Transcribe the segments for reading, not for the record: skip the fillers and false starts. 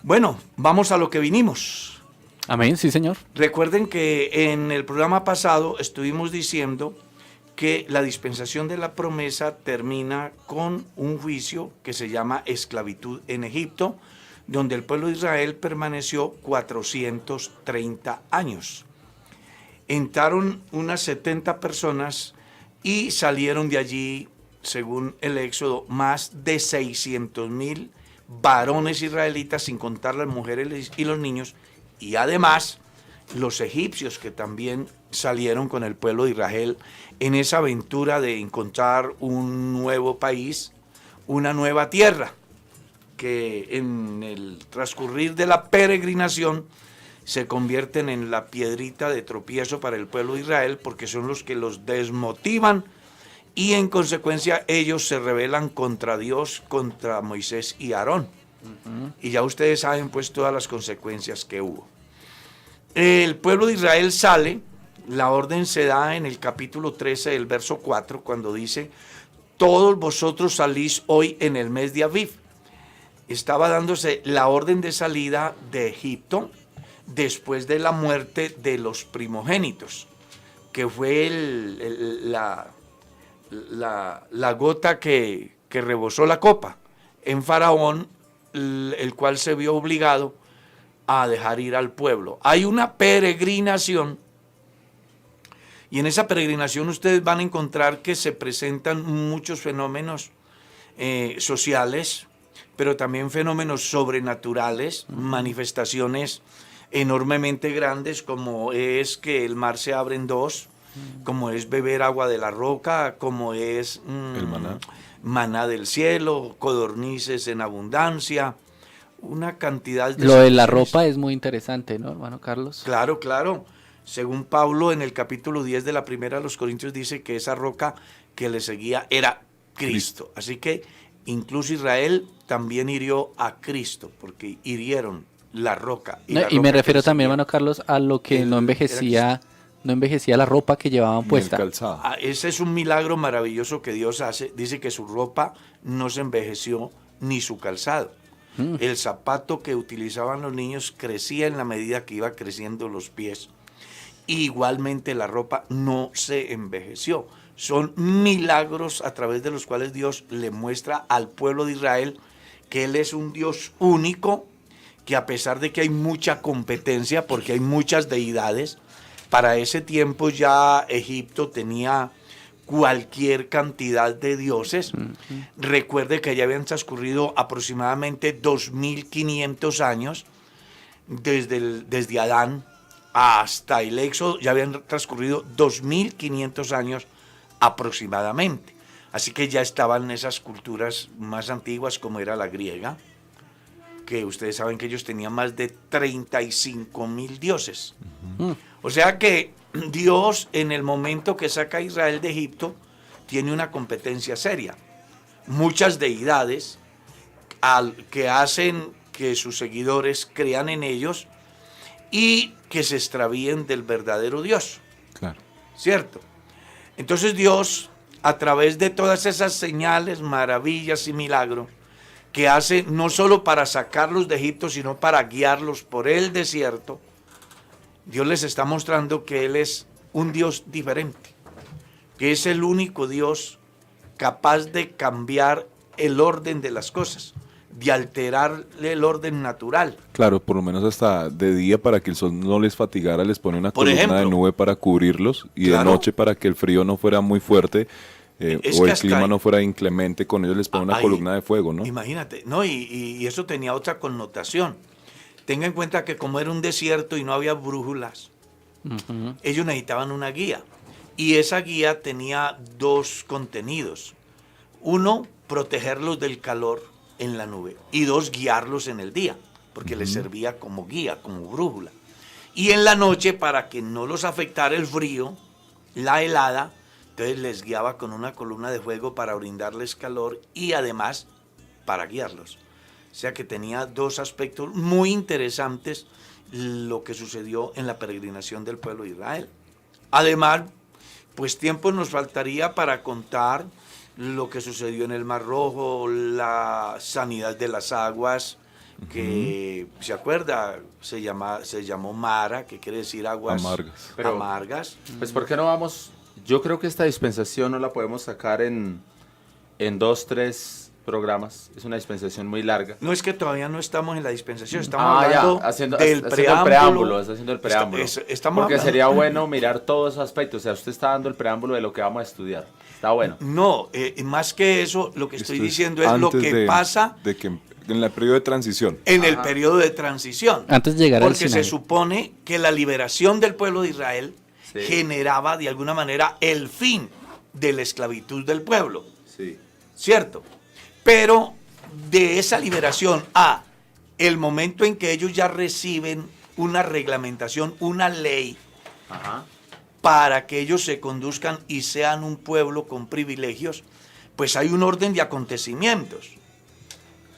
Bueno, vamos a lo que vinimos. Amén, sí, señor. Recuerden que en el programa pasado estuvimos diciendo que la dispensación de la promesa termina con un juicio que se llama esclavitud en Egipto, donde el pueblo de Israel permaneció 430 años. Entraron unas 70 personas y salieron de allí, según el Éxodo, más de 600,000 varones israelitas, sin contar las mujeres y los niños, y además los egipcios que también salieron con el pueblo de Israel en esa aventura de encontrar un nuevo país, una nueva tierra, que en el transcurrir de la peregrinación se convierten en la piedrita de tropiezo para el pueblo de Israel, porque son los que los desmotivan y en consecuencia ellos se rebelan contra Dios, contra Moisés y Aarón. Y ya ustedes saben pues todas las consecuencias que hubo. El pueblo de Israel sale, la orden se da en el capítulo 13 del verso 4, cuando dice: todos vosotros salís hoy en el mes de Aviv. Estaba dándose la orden de salida de Egipto después de la muerte de los primogénitos, que fue la gota que rebosó la copa en Faraón, el cual se vio obligado a dejar ir al pueblo. Hay una peregrinación, y en esa peregrinación ustedes van a encontrar que se presentan muchos fenómenos sociales, pero también fenómenos sobrenaturales, manifestaciones enormemente grandes, como es que el mar se abre en dos, como es beber agua de la roca, como es el maná del cielo, codornices en abundancia, una cantidad de... Lo de la ropa es muy interesante, ¿no, hermano Carlos? Claro, claro. Según Pablo, en el capítulo 10 de la primera de los Corintios dice que esa roca que le seguía era Cristo. Así que incluso Israel también hirió a Cristo, porque hirieron la roca. Y me refiero también, hermano Carlos, a lo que no envejecía la ropa que llevaban puesta. Ese es un milagro maravilloso que Dios hace. Dice que su ropa no se envejeció, ni su calzado. El zapato que utilizaban los niños crecía en la medida que iba creciendo los pies. Igualmente la ropa no se envejeció. Son milagros a través de los cuales Dios le muestra al pueblo de Israel que Él es un Dios único, que a pesar de que hay mucha competencia, porque hay muchas deidades, para ese tiempo ya Egipto tenía cualquier cantidad de dioses. Recuerde que ya habían transcurrido aproximadamente 2500 años desde Adán hasta el Éxodo, ya habían transcurrido 2500 años aproximadamente. Así que ya estaban esas culturas más antiguas, como era la griega, que ustedes saben que ellos tenían más de 35,000 dioses. O sea que Dios, en el momento que saca a Israel de Egipto, tiene una competencia seria. Muchas deidades que hacen que sus seguidores crean en ellos y que se extravíen del verdadero Dios. Claro. ¿Cierto? Entonces Dios, a través de todas esas señales, maravillas y milagros que hace no solo para sacarlos de Egipto, sino para guiarlos por el desierto, Dios les está mostrando que Él es un Dios diferente, que es el único Dios capaz de cambiar el orden de las cosas, de alterarle el orden natural. Claro, por lo menos hasta de día, para que el sol no les fatigara, les pone una columna de nube para cubrirlos, y de noche, para que el frío no fuera muy fuerte, o el clima no fuera inclemente con ellos, les pone una columna de fuego, ¿no? Imagínate, ¿no? Y eso tenía otra connotación. Tenga en cuenta que como era un desierto y no había brújulas, ellos necesitaban una guía. Y esa guía tenía dos contenidos. Uno, protegerlos del calor en la nube. Y dos, guiarlos en el día, porque les servía como guía, como brújula. Y en la noche, para que no los afectara el frío, la helada, entonces les guiaba con una columna de fuego para brindarles calor y además para guiarlos. O sea que tenía dos aspectos muy interesantes lo que sucedió en la peregrinación del pueblo de Israel. Además, pues tiempo nos faltaría para contar lo que sucedió en el Mar Rojo, la sanidad de las aguas, que, ¿se acuerda? Se llamó Mara, que quiere decir aguas amargas. Pues, ¿por qué no vamos? Yo creo que esta dispensación no la podemos sacar en 2, 3 programas. Es una dispensación muy larga. No, es que todavía no estamos en la dispensación, estamos hablando haciendo del preámbulo. Está haciendo el preámbulo. Estamos porque hablando. Sería bueno mirar todos esos aspectos. O sea, usted está dando el preámbulo de lo que vamos a estudiar. Está bueno. No, más que eso, lo que estoy diciendo es lo que pasa en el periodo de transición. En el periodo de transición. Antes de llegar al Porque Sinaí. se supone que la liberación del pueblo de Israel generaba de alguna manera el fin de la esclavitud del pueblo. Sí. ¿Cierto? Pero de esa liberación a el momento en que ellos ya reciben una reglamentación, una ley, para que ellos se conduzcan y sean un pueblo con privilegios, pues hay un orden de acontecimientos.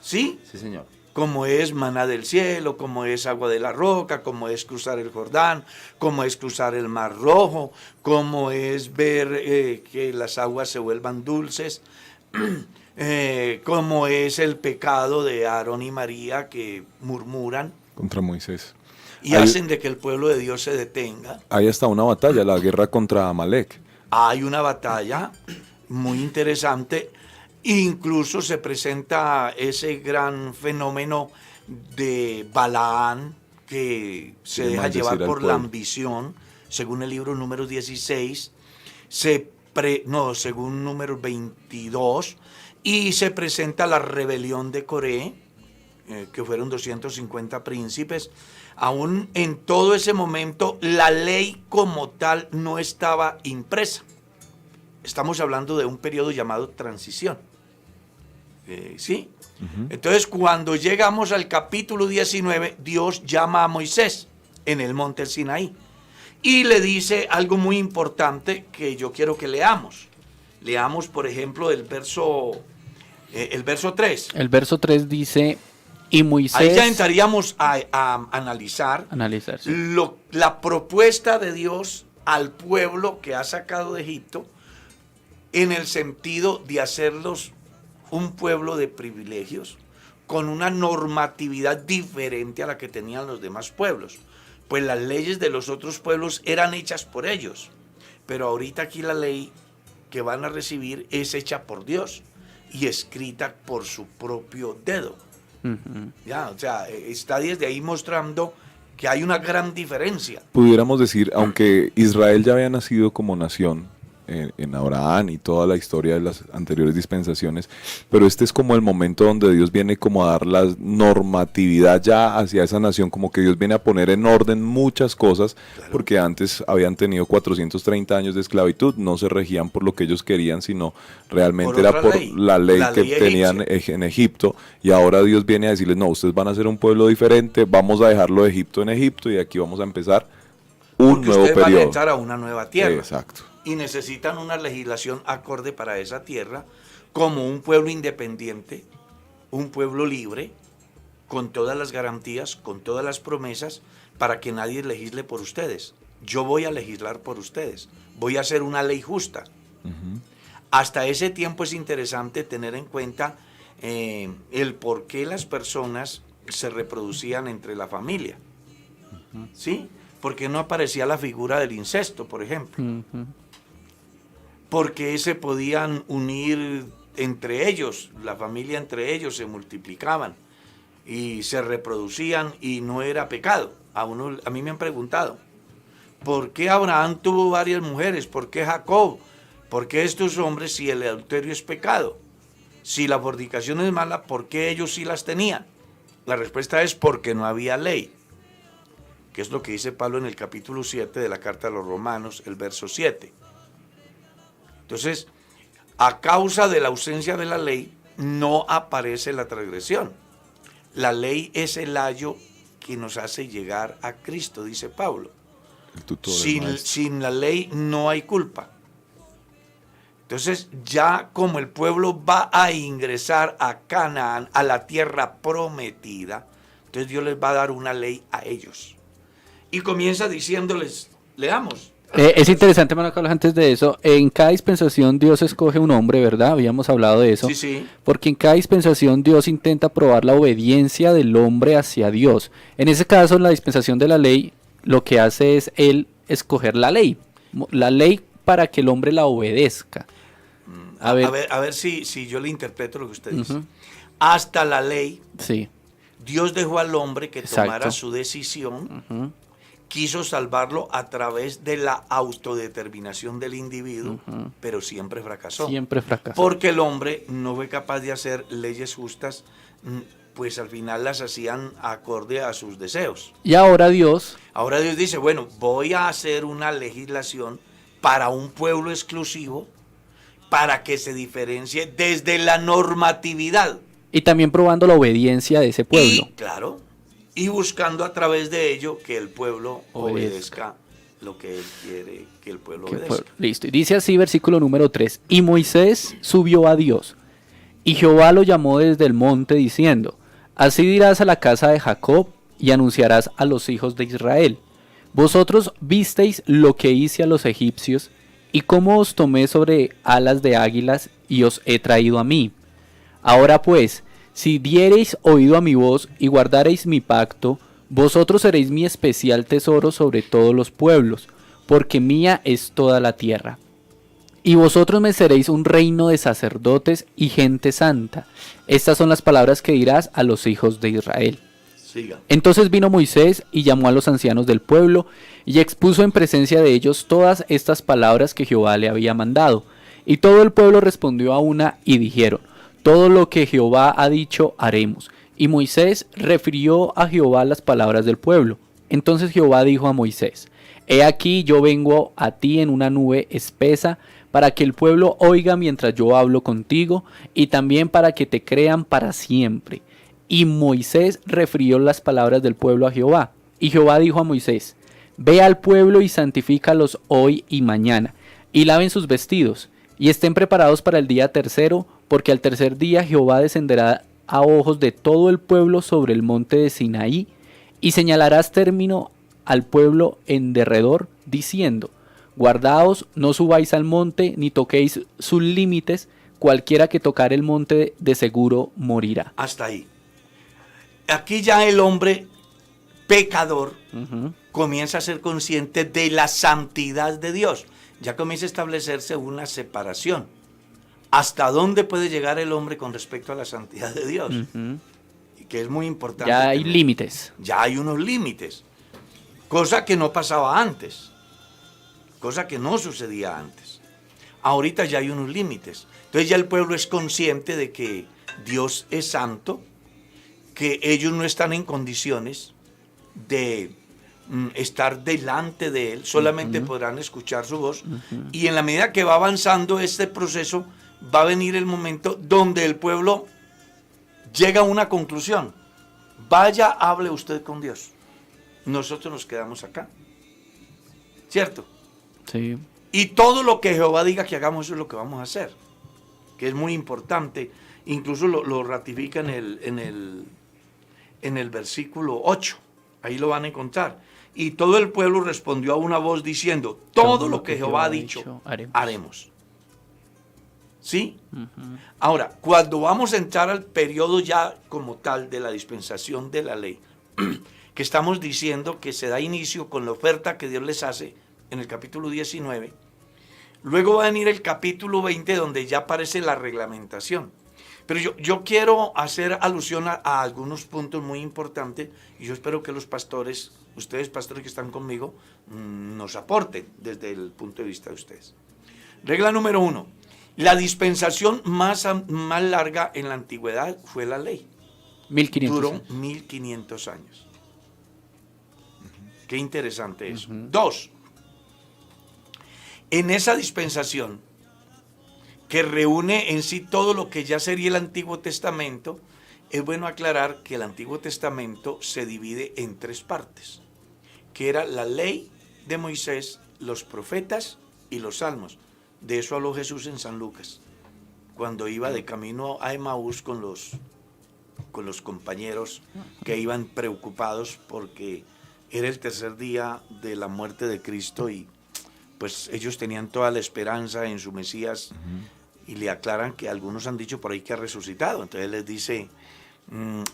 ¿Sí? Sí, señor. Como es maná del cielo, como es agua de la roca, como es cruzar el Jordán, como es cruzar el Mar Rojo, como es ver que las aguas se vuelvan dulces, como es el pecado de Aarón y María que murmuran contra Moisés. Y hacen de que el pueblo de Dios se detenga. Ahí está una batalla, la guerra contra Amalek. Hay una batalla muy interesante. Incluso se presenta ese gran fenómeno de Balaán, que se deja llevar por la ambición, según el libro número 16, según número 22, y se presenta la rebelión de Coré, que fueron 250 príncipes. Aún en todo ese momento, la ley como tal no estaba impresa. Estamos hablando de un periodo llamado transición. ¿Sí? Entonces, cuando llegamos al capítulo 19, Dios llama a Moisés en el monte Sinaí y le dice algo muy importante que yo quiero que leamos. Leamos, por ejemplo, el verso 3. El verso 3 dice, y Moisés... Ahí ya entraríamos a analizar sí. La propuesta de Dios al pueblo que ha sacado de Egipto, en el sentido de hacerlos un pueblo de privilegios, con una normatividad diferente a la que tenían los demás pueblos. Pues las leyes de los otros pueblos eran hechas por ellos, pero ahorita aquí la ley que van a recibir es hecha por Dios y escrita por su propio dedo. Ya, o sea, está desde ahí mostrando que hay una gran diferencia. Pudiéramos decir, aunque Israel ya había nacido como nación en Abraham y toda la historia de las anteriores dispensaciones, pero este es como el momento donde Dios viene como a dar la normatividad ya hacia esa nación, como que Dios viene a poner en orden muchas cosas, claro. Porque antes habían tenido 430 años de esclavitud, no se regían por lo que ellos querían, sino realmente era por la ley que tenían en Egipto, y ahora Dios viene a decirles, no, ustedes van a ser un pueblo diferente, vamos a dejarlo de Egipto en Egipto y aquí vamos a empezar un nuevo periodo. Van a entrar a una nueva tierra. Exacto. Y necesitan una legislación acorde para esa tierra, como un pueblo independiente, un pueblo libre, con todas las garantías, con todas las promesas, para que nadie legisle por ustedes. Yo voy a legislar por ustedes, voy a hacer una ley justa. Hasta ese tiempo es interesante tener en cuenta el por qué las personas se reproducían entre la familia. ¿Sí? Porque no aparecía la figura del incesto, por ejemplo. Porque se podían unir entre ellos, la familia entre ellos se multiplicaban y se reproducían y no era pecado. A mí me han preguntado, ¿por qué Abraham tuvo varias mujeres? ¿Por qué Jacob? ¿Por qué estos hombres si el adulterio es pecado? Si la fornicación es mala, ¿por qué ellos sí las tenían? La respuesta es porque no había ley, que es lo que dice Pablo en el capítulo 7 de la carta a los Romanos, el verso 7. Entonces, a causa de la ausencia de la ley, no aparece la transgresión. La ley es el ayo que nos hace llegar a Cristo, dice Pablo. Sin la ley no hay culpa. Entonces, ya como el pueblo va a ingresar a Canaán, a la tierra prometida, entonces Dios les va a dar una ley a ellos. Y comienza diciéndoles, leamos, Es interesante, hermano Carlos, antes de eso, en cada dispensación Dios escoge un hombre, ¿verdad? Habíamos hablado de eso. Sí, sí. Porque en cada dispensación Dios intenta probar la obediencia del hombre hacia Dios. En ese caso, en la dispensación de la ley, lo que hace es él escoger la ley para que el hombre la obedezca. A ver si yo le interpreto lo que usted dice. Hasta la ley, sí. Dios dejó al hombre que Exacto. tomara su decisión, quiso salvarlo a través de la autodeterminación del individuo, pero siempre fracasó. Siempre fracasó. Porque el hombre no fue capaz de hacer leyes justas, pues al final las hacían acorde a sus deseos. Y ahora Dios dice, bueno, voy a hacer una legislación para un pueblo exclusivo, para que se diferencie desde la normatividad. Y también probando la obediencia de ese pueblo. Y, claro, y buscando a través de ello que el pueblo obedezca lo que él quiere que el pueblo obedezca. Listo. Y dice así, versículo número 3. Y Moisés subió a Dios, y Jehová lo llamó desde el monte, diciendo: así dirás a la casa de Jacob, y anunciarás a los hijos de Israel: vosotros visteis lo que hice a los egipcios, y cómo os tomé sobre alas de águilas, y os he traído a mí. Ahora pues, si diereis oído a mi voz y guardareis mi pacto, vosotros seréis mi especial tesoro sobre todos los pueblos, porque mía es toda la tierra. Y vosotros me seréis un reino de sacerdotes y gente santa. Estas son las palabras que dirás a los hijos de Israel. Siga. Entonces vino Moisés y llamó a los ancianos del pueblo, y expuso en presencia de ellos todas estas palabras que Jehová le había mandado. Y todo el pueblo respondió a una y dijeron: todo lo que Jehová ha dicho haremos. Y Moisés refirió a Jehová las palabras del pueblo. Entonces Jehová dijo a Moisés: he aquí yo vengo a ti en una nube espesa, para que el pueblo oiga mientras yo hablo contigo, y también para que te crean para siempre. Y Moisés refirió las palabras del pueblo a Jehová. Y Jehová dijo a Moisés: ve al pueblo y santifícalos hoy y mañana, y laven sus vestidos, y estén preparados para el día tercero, porque al tercer día Jehová descenderá a ojos de todo el pueblo sobre el monte de Sinaí, y señalarás término al pueblo en derredor, diciendo: guardaos, no subáis al monte, ni toquéis sus límites, cualquiera que tocare el monte de seguro morirá. Hasta ahí. Aquí ya el hombre pecador comienza a ser consciente de la santidad de Dios. Ya comienza a establecerse una separación. ¿Hasta dónde puede llegar el hombre con respecto a la santidad de Dios? Y que es muy importante. Ya hay límites. Ya hay unos límites. Cosa que no pasaba antes. Cosa que no sucedía antes. Ahorita ya hay unos límites. Entonces ya el pueblo es consciente de que Dios es santo, que ellos no están en condiciones de estar delante de Él, solamente podrán escuchar su voz. Y en la medida que va avanzando este proceso, va a venir el momento donde el pueblo llega a una conclusión. Vaya, hable usted con Dios. Nosotros nos quedamos acá. ¿Cierto? Sí. Y todo lo que Jehová diga que hagamos, eso es lo que vamos a hacer. Que es muy importante. Incluso lo ratifica en el versículo 8. Ahí lo van a encontrar. Y todo el pueblo respondió a una voz diciendo: todo lo que Jehová ha dicho, haremos. ¿Sí? Ahora, cuando vamos a entrar al periodo ya como tal de la dispensación de la ley, que estamos diciendo que se da inicio con la oferta que Dios les hace en el capítulo 19, luego va a venir el capítulo 20 donde ya aparece la reglamentación. Pero yo quiero hacer alusión a algunos puntos muy importantes, y yo espero que los pastores, ustedes pastores que están conmigo, nos aporten desde el punto de vista de ustedes. Regla número 1. La dispensación más larga en la antigüedad fue la ley. 1500 Duró años. 1500 años. Qué interesante eso. 2. En esa dispensación, que reúne en sí todo lo que ya sería el Antiguo Testamento, es bueno aclarar que el Antiguo Testamento se divide en 3 partes, que era la ley de Moisés, los profetas y los salmos. De eso habló Jesús en San Lucas, cuando iba de camino a Emaús con los compañeros que iban preocupados porque era el tercer día de la muerte de Cristo y pues ellos tenían toda la esperanza en su Mesías y le aclaran que algunos han dicho por ahí que ha resucitado. Entonces les dice,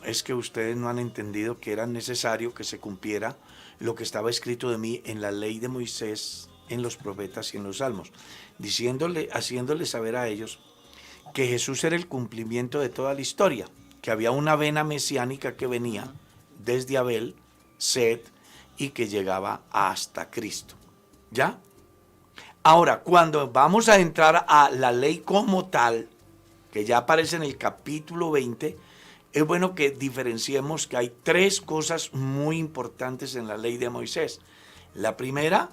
es que ustedes no han entendido que era necesario que se cumpliera lo que estaba escrito de mí en la ley de Moisés, en los profetas y en los salmos, haciéndole saber a ellos que Jesús era el cumplimiento de toda la historia, que había una vena mesiánica que venía desde Abel, Set, y que llegaba hasta Cristo. ¿Ya? Ahora, cuando vamos a entrar a la ley como tal, que ya aparece en el capítulo 20, es bueno que diferenciemos que hay 3 cosas muy importantes en la ley de Moisés. La primera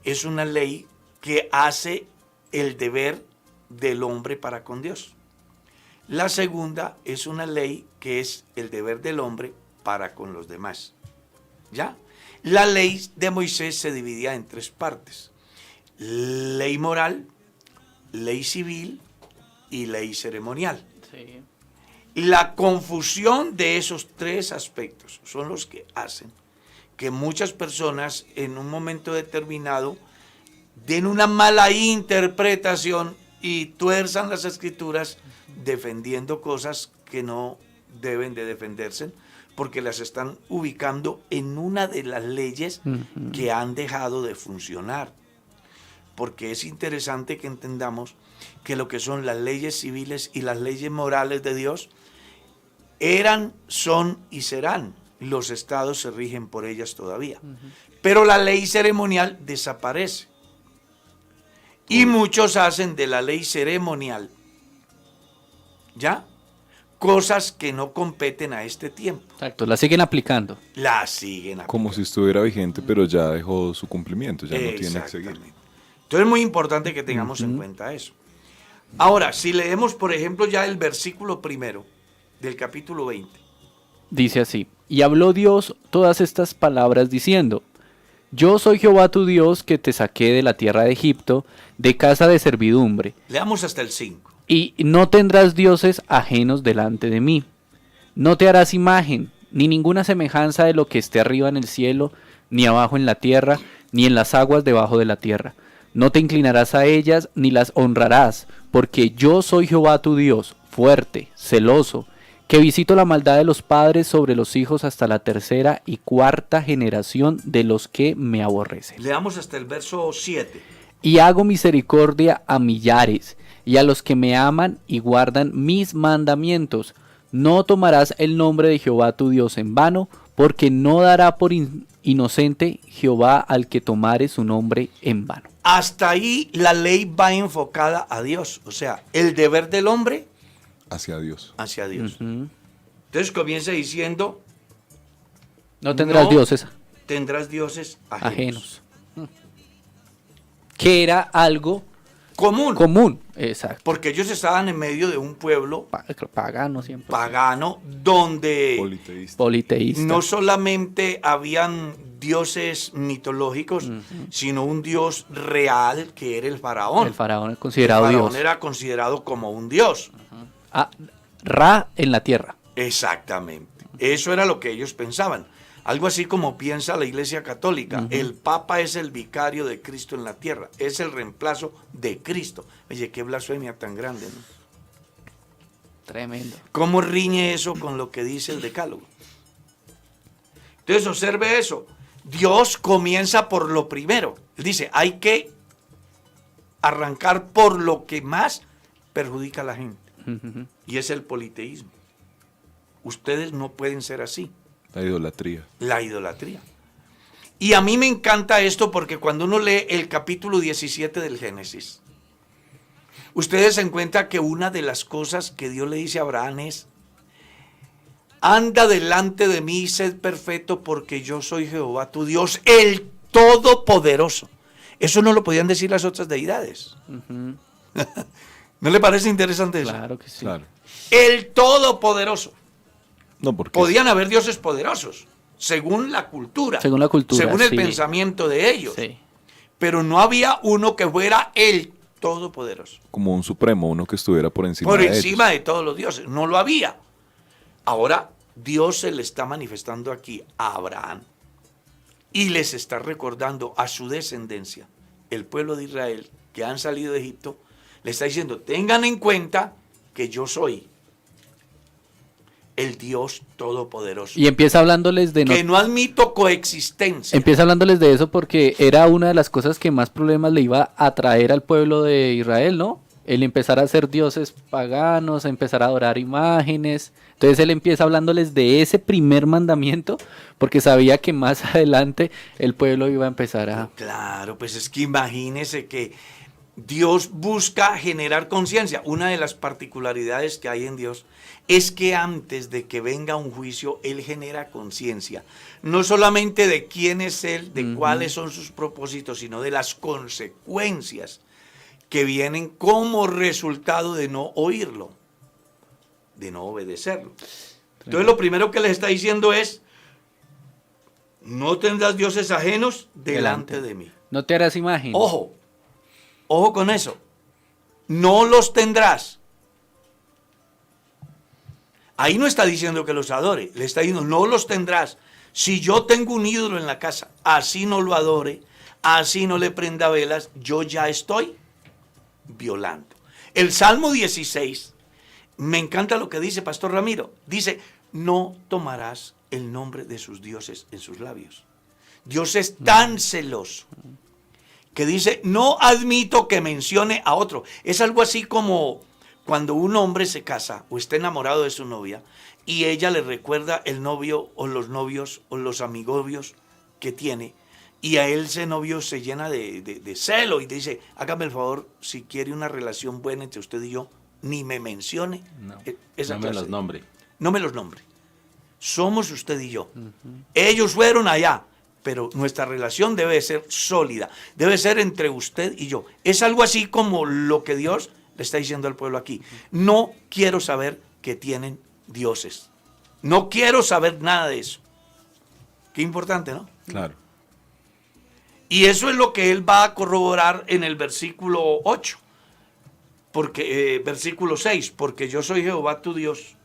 es una ley que hace el deber del hombre para con Dios. La segunda es una ley que es el deber del hombre para con los demás. ¿Ya? La ley de Moisés se dividía en 3 partes. Ley moral, ley civil y ley ceremonial. Sí. La confusión de esos 3 aspectos son los que hacen que muchas personas en un momento determinado den una mala interpretación y tuerzan las escrituras defendiendo cosas que no deben de defenderse porque las están ubicando en una de las leyes que han dejado de funcionar. Porque es interesante que entendamos que lo que son las leyes civiles y las leyes morales de Dios eran, son y serán. Los estados se rigen por ellas todavía. Pero la ley ceremonial desaparece. Y muchos hacen de la ley ceremonial, ¿ya?, cosas que no competen a este tiempo. Exacto, la siguen aplicando. La siguen aplicando. Como si estuviera vigente, pero ya dejó su cumplimiento, ya no tiene que seguir. Entonces es muy importante que tengamos en cuenta eso. Ahora, si leemos, por ejemplo, ya el versículo 1 del capítulo 20. Dice así: y habló Dios todas estas palabras diciendo: yo soy Jehová tu Dios que te saqué de la tierra de Egipto, de casa de servidumbre. Leamos hasta el 5. Y no tendrás dioses ajenos delante de mí. No te harás imagen, ni ninguna semejanza de lo que esté arriba en el cielo, ni abajo en la tierra, ni en las aguas debajo de la tierra. No te inclinarás a ellas, ni las honrarás, porque yo soy Jehová tu Dios, fuerte, celoso, que visito la maldad de los padres sobre los hijos hasta la 3ª y 4ª generación de los que me aborrecen. Leamos hasta el verso 7. Y hago misericordia a millares, y a los que me aman y guardan mis mandamientos. No tomarás el nombre de Jehová tu Dios en vano, porque no dará por inocente Jehová al que tomare su nombre en vano. Hasta ahí la ley va enfocada a Dios, o sea, el deber del hombre hacia Dios. Hacia Dios. Entonces comienza diciendo: no tendrás dioses. Tendrás dioses ajenos. Que era algo común, exacto. Porque ellos estaban en medio de un pueblo pagano siempre. Pagano, donde politeísta. No solamente habían dioses mitológicos, sino un dios real que era el faraón. El faraón es considerado Dios. El faraón dios. era considerado como un dios. Ra en la tierra. Exactamente. Eso era lo que ellos pensaban. Algo así como piensa la Iglesia Católica. El Papa es el vicario de Cristo en la tierra. Es el reemplazo de Cristo. Oye, qué blasfemia tan grande, ¿no? Tremendo. ¿Cómo riñe eso con lo que dice el Decálogo? Entonces, observe eso. Dios comienza por lo primero. Él dice, hay que arrancar por lo que más perjudica a la gente. Y es el politeísmo. Ustedes no pueden ser así. La idolatría. La idolatría. Y a mí me encanta esto porque cuando uno lee el capítulo 17 del Génesis, ustedes se encuentran que una de las cosas que Dios le dice a Abraham es: anda delante de mí y sed perfecto porque yo soy Jehová tu Dios, el Todopoderoso. Eso no lo podían decir las otras deidades. ¿No le parece interesante eso? Claro que sí. Claro. El Todopoderoso. No, porque podían haber dioses poderosos, según la cultura. Según la cultura, según el pensamiento de ellos. Sí. Pero no había uno que fuera el Todopoderoso. Como un supremo, uno que estuviera por encima Por de encima ellos. de todos los dioses. No lo había. Ahora, Dios se le está manifestando aquí a Abraham y les está recordando a su descendencia el pueblo de Israel que han salido de Egipto, le está diciendo, tengan en cuenta que yo soy el Dios Todopoderoso. Y empieza hablándoles de... que no admito coexistencia. Empieza hablándoles de eso porque era una de las cosas que más problemas le iba a traer al pueblo de Israel, ¿no? El empezar a hacer dioses paganos, a empezar a adorar imágenes. Entonces él empieza hablándoles de ese primer mandamiento porque sabía que más adelante el pueblo iba a empezar a... Claro, pues es que imagínese que Dios busca generar conciencia. Una de las particularidades que hay en Dios es que antes de que venga un juicio, Él genera conciencia. No solamente de quién es Él, de cuáles son sus propósitos, sino de las consecuencias que vienen como resultado de no oírlo, de no obedecerlo. Entonces lo primero que les está diciendo es, no tendrás dioses ajenos delante de mí. No te harás imagen. Ojo con eso. No los tendrás. Ahí no está diciendo que los adore, le está diciendo, no los tendrás. Si yo tengo un ídolo en la casa, así no lo adore, así no le prenda velas, yo ya estoy violando. El Salmo 16, me encanta lo que dice Pastor Ramiro, dice, no tomarás el nombre de sus dioses en sus labios. Dios es tan celoso que dice, no admito que mencione a otro. Es algo así como cuando un hombre se casa o está enamorado de su novia y ella le recuerda el novio o los novios o los amigobios que tiene, y a él ese novio se llena de celo y dice, hágame el favor, si quiere una relación buena entre usted y yo, ni me mencione no me los nombre. No me los nombre. Somos usted y yo. Ellos fueron allá, pero nuestra relación debe ser sólida, debe ser entre usted y yo. Es algo así como lo que Dios le está diciendo al pueblo aquí. No quiero saber que tienen dioses. No quiero saber nada de eso. Qué importante, ¿no? Claro. Y eso es lo que él va a corroborar en el versículo 8, versículo 6, porque yo soy Jehová tu Dios,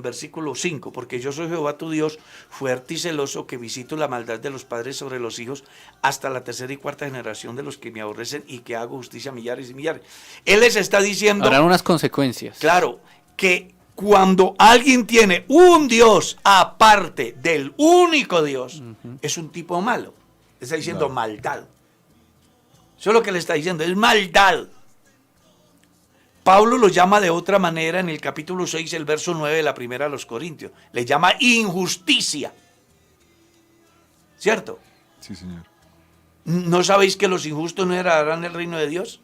versículo 5, porque yo soy Jehová tu Dios, fuerte y celoso, que visito la maldad de los padres sobre los hijos, hasta la tercera y cuarta generación de los que me aborrecen, y que hago justicia a millares y millares. Él les está diciendo... Habrán unas consecuencias. Claro, que cuando alguien tiene un Dios aparte del único Dios, es un tipo malo. Está diciendo maldad. Eso es lo que le está diciendo, es maldad. Pablo lo llama de otra manera en el capítulo 6, el verso 9 de la primera a los Corintios. Le llama injusticia. ¿Cierto? Sí, señor. ¿No sabéis que los injustos no heredarán el reino de Dios?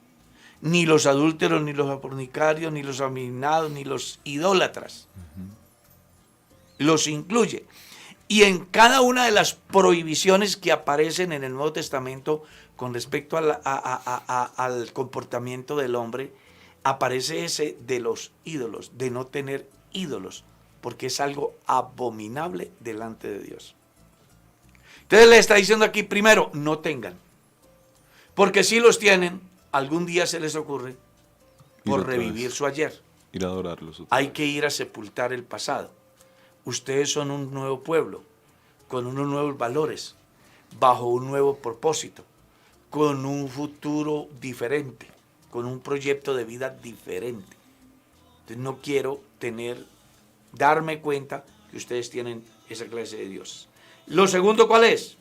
Ni los adúlteros, ni los fornicarios, ni los afeminados, ni los idólatras. Los incluye. Y en cada una de las prohibiciones que aparecen en el Nuevo Testamento con respecto al comportamiento del hombre, aparece ese de los ídolos, de no tener ídolos, porque es algo abominable delante de Dios. Entonces le está diciendo aquí, primero, no tengan, porque si los tienen, algún día se les ocurre por revivir su ayer. Ir a adorarlos. Hay que ir a sepultar el pasado. Ustedes son un nuevo pueblo, con unos nuevos valores, bajo un nuevo propósito, con un futuro diferente, con un proyecto de vida diferente. Entonces no quiero darme cuenta que ustedes tienen esa clase de dioses. Lo segundo, ¿cuál es?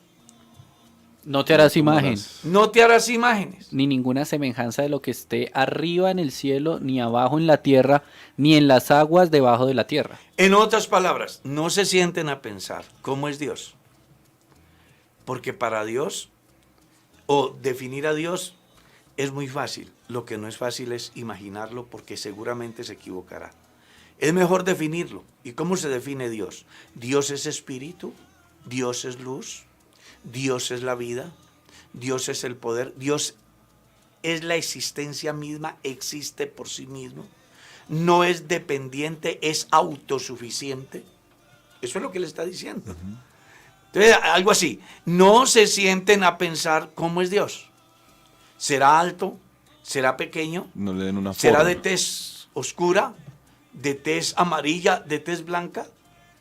No te harás imagen. No te harás imágenes. Ni ninguna semejanza de lo que esté arriba en el cielo, ni abajo en la tierra, ni en las aguas debajo de la tierra. En otras palabras, no se sienten a pensar cómo es Dios. Porque para Dios, o definir a Dios, es muy fácil. Lo que no es fácil es imaginarlo, porque seguramente se equivocará. Es mejor definirlo. ¿Y cómo se define Dios? Dios es espíritu, Dios es luz, Dios es la vida, Dios es el poder, Dios es la existencia misma, existe por sí mismo, no es dependiente, es autosuficiente. Eso es lo que le está diciendo. Entonces, algo así, no se sienten a pensar cómo es Dios. ¿Será alto? ¿Será pequeño? No le den una ¿Será forma. de tez oscura? ¿De tez amarilla? ¿De tez blanca?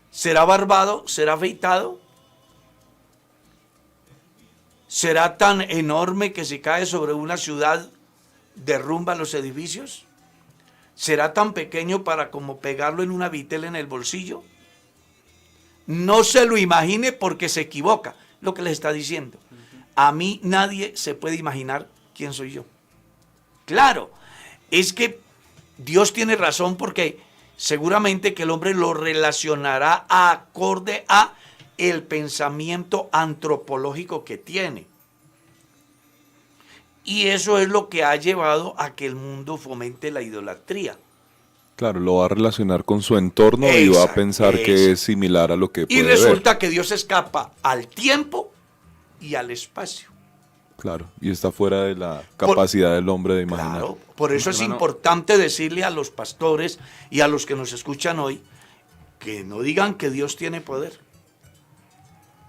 ¿Será barbado? ¿Será afeitado? ¿Será tan enorme que si cae sobre una ciudad derrumba los edificios? ¿Será tan pequeño para como pegarlo en una vitela en el bolsillo? No se lo imagine porque se equivoca, lo que les está diciendo. A mí nadie se puede imaginar quién soy yo. Claro, es que Dios tiene razón porque seguramente que el hombre lo relacionará acorde a el pensamiento antropológico que tiene. Y eso es lo que ha llevado a que el mundo fomente la idolatría. Claro, lo va a relacionar con su entorno y va a pensar que es similar a lo que puede ver. Y resulta ver. Que Dios escapa al tiempo y al espacio. Claro, y está fuera de la capacidad del hombre de imaginar. Claro, por eso es importante decirle a los pastores y a los que nos escuchan hoy que no digan que Dios tiene poder.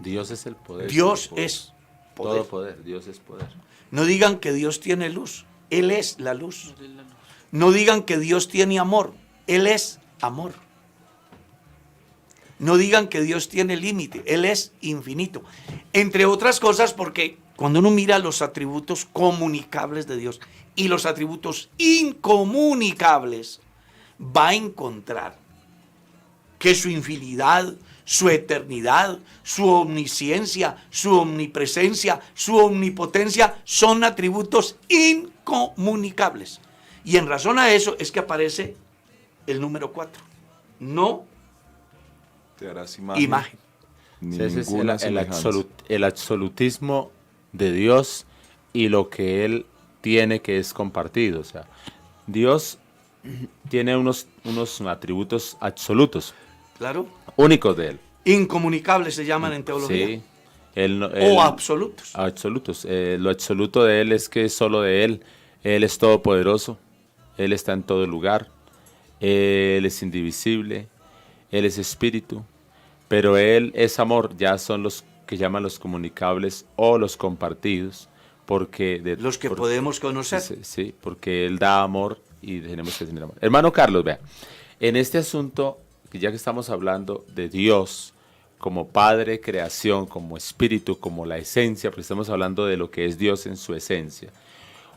Dios es el poder. Dios es poder. Todo poder, Dios es poder. No digan que Dios tiene luz, Él es la luz. No digan que Dios tiene amor, Él es amor. No digan que Dios tiene límite, Él es infinito. Entre otras cosas porque cuando uno mira los atributos comunicables de Dios y los atributos incomunicables, va a encontrar que su infinidad, su eternidad, su omnisciencia, su omnipresencia, su omnipotencia son atributos incomunicables. Y en razón a eso es que aparece el número 4. No te harás imagen. Ese es el absolutismo de Dios y lo que Él tiene que es compartido. O sea, Dios tiene unos atributos absolutos. Claro. Únicos de Él. Incomunicables se llaman en teología. Sí. O absolutos. Absolutos. Lo absoluto de Él es que es solo de Él. Él es todopoderoso. Él está en todo lugar. Él es indivisible. Él es espíritu. Pero Él es amor. Ya son los que llaman los comunicables o los compartidos. Porque los que podemos conocer. Sí, porque Él da amor y tenemos que tener amor. Hermano Carlos, vea. En este asunto, ya que estamos hablando de Dios como Padre, creación, como Espíritu, como la esencia, porque estamos hablando de lo que es Dios en su esencia.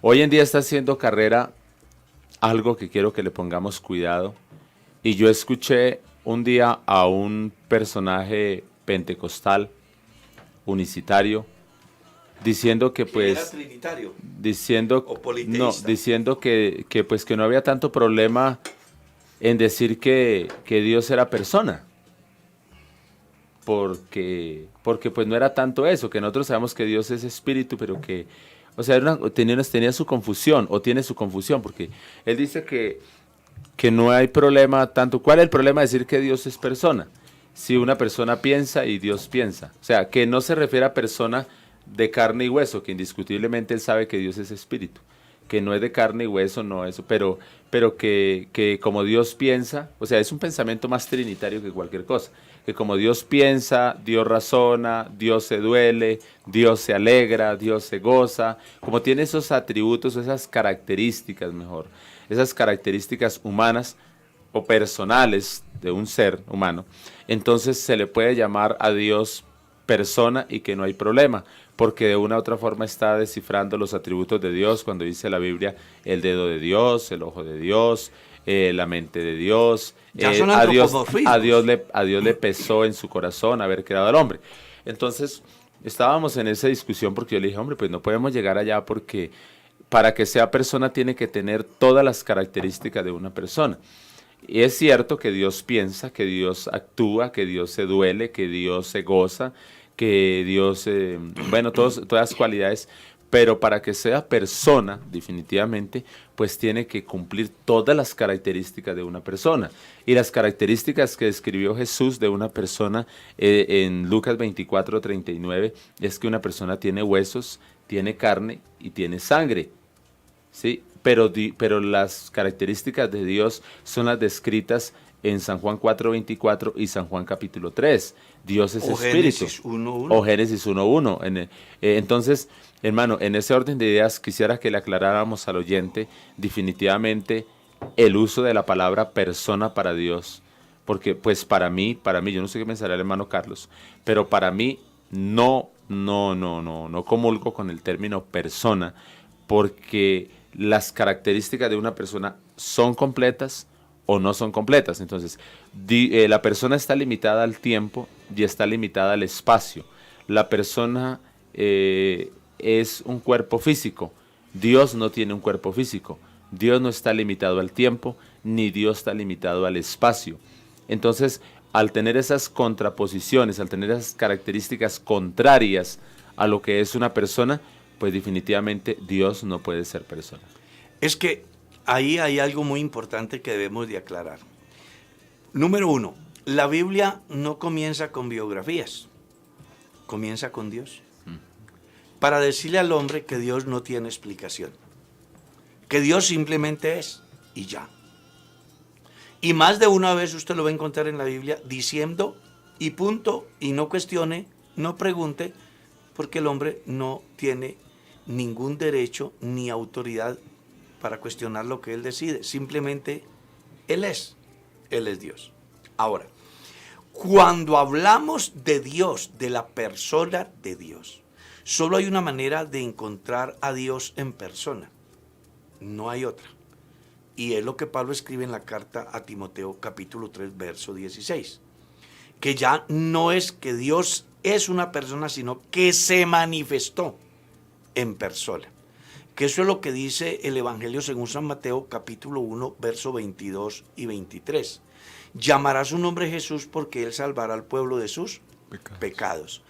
Hoy en día está haciendo carrera algo que quiero que le pongamos cuidado. Y yo escuché un día a un personaje pentecostal, unicitario, diciendo que pues... ¿Era trinitario? Diciendo, ¿O politeísta? no, diciendo que pues que no había tanto problema en decir que Dios era persona. Porque pues no era tanto eso, que nosotros sabemos que Dios es espíritu, pero que, o sea, tenía su confusión, o tiene su confusión, porque él dice que no hay problema tanto. ¿Cuál es el problema de decir que Dios es persona? Si una persona piensa y Dios piensa. O sea, que no se refiere a persona de carne y hueso, que indiscutiblemente él sabe que Dios es espíritu, que no es de carne y hueso, no eso, pero que como Dios piensa, o sea, es un pensamiento más trinitario que cualquier cosa, que como Dios piensa, Dios razona, Dios se duele, Dios se alegra, Dios se goza, como tiene esos atributos, esas características mejor, esas características humanas o personales de un ser humano, entonces se le puede llamar a Dios persona y que no hay problema, porque de una u otra forma está descifrando los atributos de Dios cuando dice la Biblia el dedo de Dios, el ojo de Dios, la mente de Dios. A Dios le pesó en su corazón haber creado al hombre. Entonces estábamos en esa discusión porque yo le dije, hombre, pues no podemos llegar allá porque para que sea persona tiene que tener todas las características de una persona. Y es cierto que Dios piensa, que Dios actúa, que Dios se duele, que Dios se goza, que Dios, todas las cualidades, pero para que sea persona, definitivamente, pues tiene que cumplir todas las características de una persona. Y las características que describió Jesús de una persona en Lucas 24:39 es que una persona tiene huesos, tiene carne y tiene sangre, ¿sí? Pero las características de Dios son las descritas en San Juan 4:24 y San Juan capítulo 3. Dios es espíritu. Génesis 1:1. O Génesis 1:1. Entonces, hermano, en ese orden de ideas quisiera que le aclaráramos al oyente definitivamente el uso de la palabra persona para Dios. Porque pues para mí, yo no sé qué pensará el hermano Carlos, pero para mí no comulgo con el término persona, porque las características de una persona son completas o no son completas. Entonces, la persona está limitada al tiempo y está limitada al espacio. La persona es un cuerpo físico. Dios no tiene un cuerpo físico. Dios no está limitado al tiempo, ni Dios está limitado al espacio. Entonces, al tener esas contraposiciones, al tener esas características contrarias a lo que es una persona, pues definitivamente Dios no puede ser persona. Es que ahí hay algo muy importante que debemos de aclarar. Número 1, la Biblia no comienza con biografías, comienza con Dios. Para decirle al hombre que Dios no tiene explicación, que Dios simplemente es y ya. Y más de una vez usted lo va a encontrar en la Biblia diciendo y punto, y no cuestione, no pregunte, porque el hombre no tiene ningún derecho ni autoridad para cuestionar lo que él decide. Simplemente Él es Dios. Ahora, cuando hablamos de Dios, de la persona de Dios, solo hay una manera de encontrar a Dios en persona. No hay otra. Y es lo que Pablo escribe en la carta a Timoteo capítulo 3, verso 16. Que ya no es que Dios es una persona, sino que se manifestó en persona. Que eso es lo que dice el Evangelio según San Mateo capítulo 1, verso 22 y 23. Llamará su nombre Jesús porque Él salvará al pueblo de sus pecados.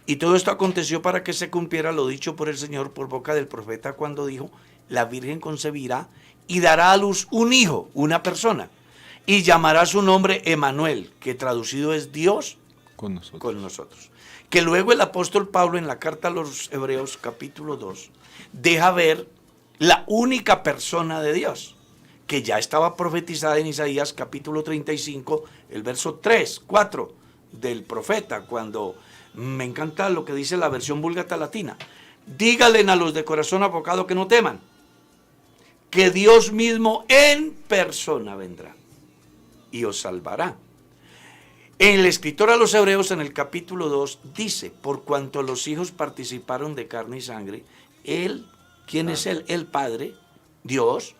Y todo esto aconteció para que se cumpliera lo dicho por el Señor por boca del profeta cuando dijo: la Virgen concebirá y dará a luz un hijo, una persona, y llamará su nombre Emanuel, que traducido es Dios con nosotros. Que luego el apóstol Pablo en la carta a los Hebreos capítulo 2 deja ver la única persona de Dios, que ya estaba profetizada en Isaías capítulo 35, el verso 3, 4 del profeta, cuando me encanta lo que dice la versión Vulgata latina: díganle a los de corazón apocado que no teman, que Dios mismo en persona vendrá y os salvará. El escritor a los Hebreos en el capítulo 2 dice: por cuanto los hijos participaron de carne y sangre, Él, ¿quién es Él? El Padre, Dios,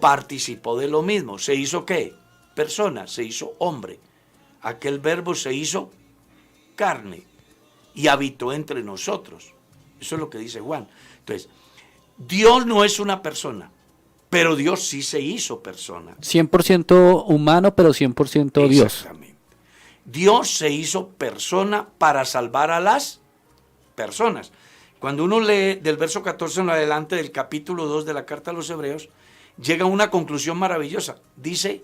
participó de lo mismo. ¿Se hizo qué? Persona, se hizo hombre. Aquel verbo se hizo carne y habitó entre nosotros. Eso es lo que dice Juan. Entonces, Dios no es una persona, pero Dios sí se hizo persona. 100% humano, pero 100% Dios. Exactamente. Dios se hizo persona para salvar a las personas. Cuando uno lee del verso 14 en adelante del capítulo 2 de la carta a los Hebreos, llega a una conclusión maravillosa. Dice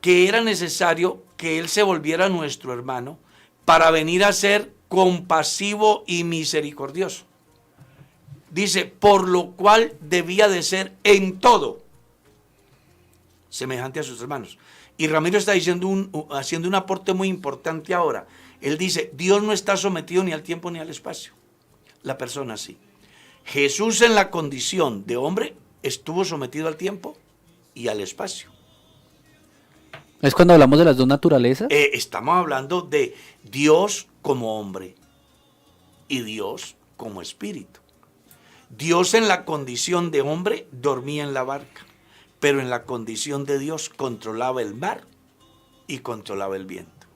que era necesario que Él se volviera nuestro hermano para venir a ser compasivo y misericordioso. Dice, por lo cual debía de ser en todo semejante a sus hermanos. Y Ramiro está haciendo un aporte muy importante ahora. Él dice, Dios no está sometido ni al tiempo ni al espacio. La persona sí. Jesús en la condición de hombre estuvo sometido al tiempo y al espacio. ¿Es cuando hablamos de las dos naturalezas? Estamos hablando de Dios como hombre y Dios como espíritu. Dios en la condición de hombre dormía en la barca, pero en la condición de Dios controlaba el mar y controlaba el viento.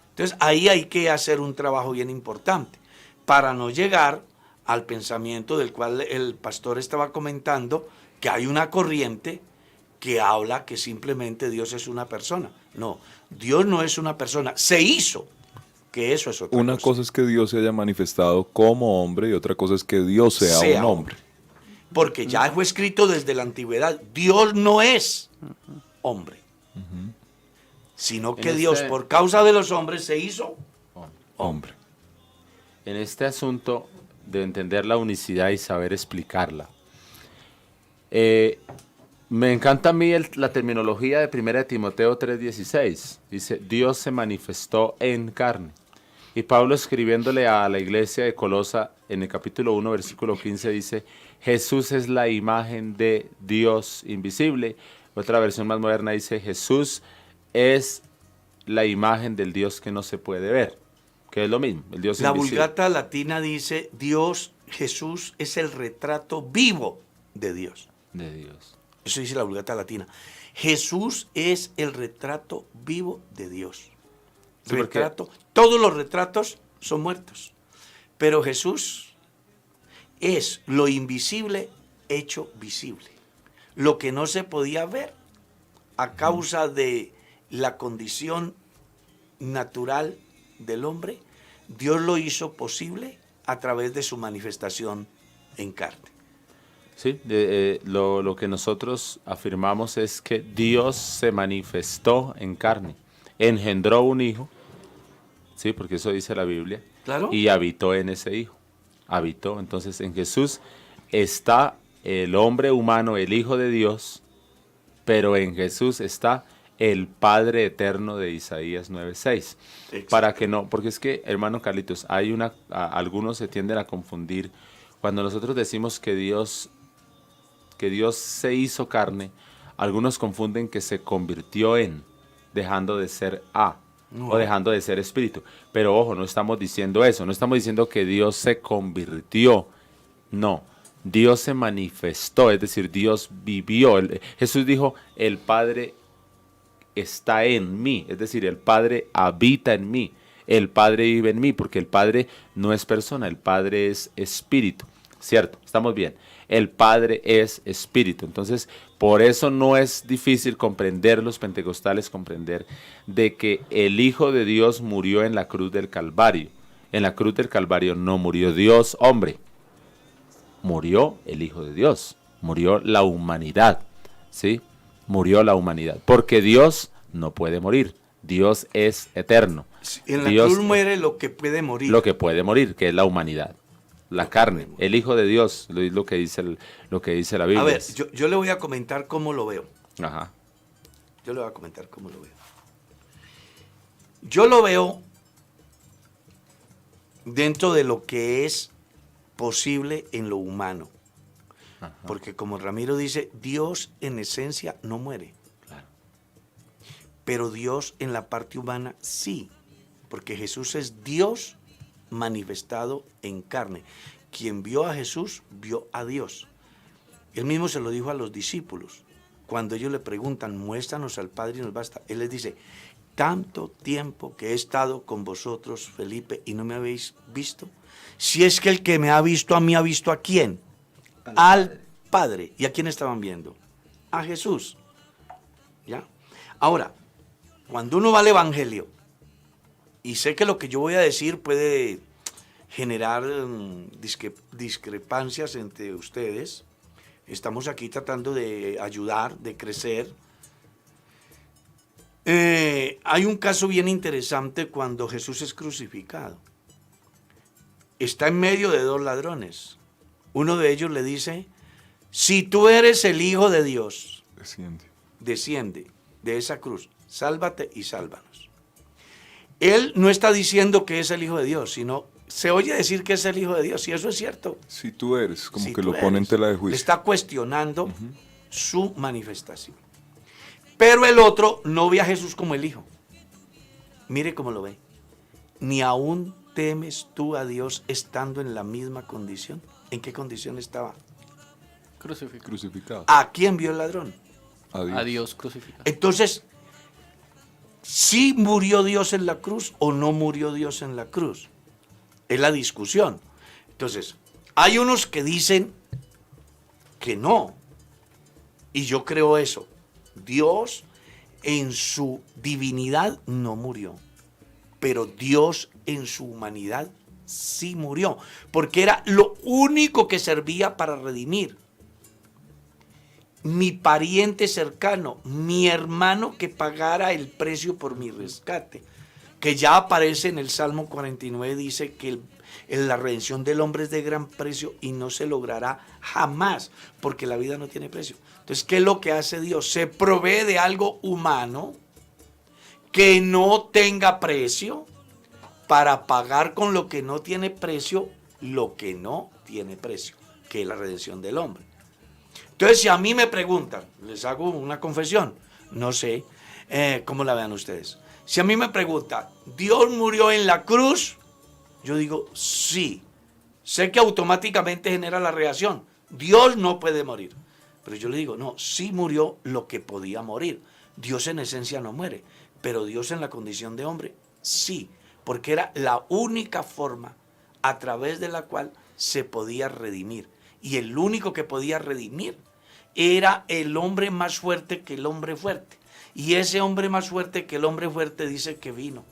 Entonces ahí hay que hacer un trabajo bien importante para no llegar al pensamiento del cual el pastor estaba comentando, que hay una corriente que habla que simplemente Dios es una persona. No, Dios no es una persona, se hizo, que eso es otra cosa. Una cosa es que Dios se haya manifestado como hombre y otra cosa es que Dios sea un hombre. Porque ya fue escrito desde la antigüedad, Dios no es hombre, sino que Dios por causa de los hombres se hizo hombre. En este asunto de entender la unicidad y saber explicarla, me encanta a mí la terminología de 1 Timoteo 3:16. Dice, Dios se manifestó en carne. Y Pablo, escribiéndole a la iglesia de Colosa en el capítulo 1, versículo 15, dice, Jesús es la imagen de Dios invisible. Otra versión más moderna dice, Jesús es la imagen del Dios que no se puede ver. que es lo mismo, el Dios La invisible. Vulgata Latina dice, Jesús es el retrato vivo de Dios. De Dios. Eso dice la Vulgata Latina. Jesús es el retrato vivo de Dios. Sí, Retrato. Todos los retratos son muertos. Pero Jesús es lo invisible hecho visible. Lo que no se podía ver a causa de la condición natural del hombre, Dios lo hizo posible a través de su manifestación en carne. Sí, lo que nosotros afirmamos es que Dios se manifestó en carne, engendró un hijo, sí, porque eso dice la Biblia, Claro. y habitó en ese hijo, habitó. Entonces en Jesús está el hombre humano, el Hijo de Dios, pero en Jesús está el Padre eterno de Isaías 9:6. Para que no, porque es que, hermano Carlitos, algunos se tienden a confundir cuando nosotros decimos que Dios se hizo carne. Algunos confunden que se convirtió en, dejando de ser o dejando de ser espíritu. Pero ojo, no estamos diciendo eso, no estamos diciendo que Dios se convirtió, no. Dios se manifestó, es decir, Dios vivió. Jesús dijo, el Padre está en mí, es decir, el Padre habita en mí, el Padre vive en mí, porque el Padre no es persona, el Padre es espíritu, ¿cierto? Estamos bien. El Padre es espíritu. Entonces, por eso no es difícil comprender, los pentecostales comprender, de que el Hijo de Dios murió en la cruz del Calvario. En la cruz del Calvario no murió Dios, hombre. Murió el Hijo de Dios. Murió la humanidad. ¿Sí? Murió la humanidad. Porque Dios no puede morir. Dios es eterno. En la Dios, cruz muere lo que puede morir. Lo que puede morir, que es la humanidad. La carne, el Hijo de Dios, lo que dice la Biblia. A ver, yo le voy a comentar cómo lo veo. Ajá. Yo le voy a comentar cómo lo veo. Yo lo veo dentro de lo que es posible en lo humano. Ajá. Porque como Ramiro dice, Dios en esencia no muere. Claro. Pero Dios en la parte humana sí. Porque Jesús es Dios manifestado en carne. Quien vio a Jesús, vio a Dios. Él mismo se lo dijo a los discípulos. Cuando ellos le preguntan, muéstranos al Padre y nos basta. Él les dice, tanto tiempo que he estado con vosotros, Felipe, y no me habéis visto. Si es que el que me ha visto a mí, ¿ha visto a quién? Al Padre. ¿Y a quién estaban viendo? A Jesús. ¿Ya? Ahora, cuando uno va al Evangelio, y sé que lo que yo voy a decir puede generar discrepancias entre ustedes. Estamos aquí tratando de ayudar, de crecer. Hay un caso bien interesante cuando Jesús es crucificado. Está en medio de dos ladrones. Uno de ellos le dice, si tú eres el Hijo de Dios, desciende de esa cruz, sálvate y sálvanos. Él no está diciendo que es el Hijo de Dios, sino se oye decir que es el Hijo de Dios, y eso es cierto. Si tú eres, como Si que tú lo pone en tela de juicio. Le está cuestionando su manifestación. Pero el otro no ve a Jesús como el Hijo. Mire cómo lo ve. Ni aún temes tú a Dios estando en la misma condición. ¿En qué condición estaba? Crucificado. ¿A quién vio el ladrón? A Dios crucificado. Entonces, ¿sí murió Dios en la cruz o no murió Dios en la cruz? Es la discusión. Entonces, hay unos que dicen que no. Y yo creo eso. Dios en su divinidad no murió. Pero Dios en su humanidad sí murió. Porque era lo único que servía para redimir. Mi pariente cercano, mi hermano que pagara el precio por mi rescate, que ya aparece en el Salmo 49, dice que la redención del hombre es de gran precio y no se logrará jamás, porque la vida no tiene precio. Entonces, ¿qué es lo que hace Dios? Se provee de algo humano que no tenga precio para pagar con lo que no tiene precio lo que no tiene precio, que es la redención del hombre. Entonces, si a mí me preguntan, les hago una confesión, no sé cómo la vean ustedes. Si a mí me preguntan, ¿Dios murió en la cruz? Yo digo, sí. Sé que automáticamente genera la reacción. Dios no puede morir. Pero yo le digo, no, sí murió lo que podía morir. Dios en esencia no muere, pero Dios en la condición de hombre, sí. Porque era la única forma a través de la cual se podía redimir. Y el único que podía redimir era el hombre más fuerte que el hombre fuerte. Y ese hombre más fuerte que el hombre fuerte dice que vino,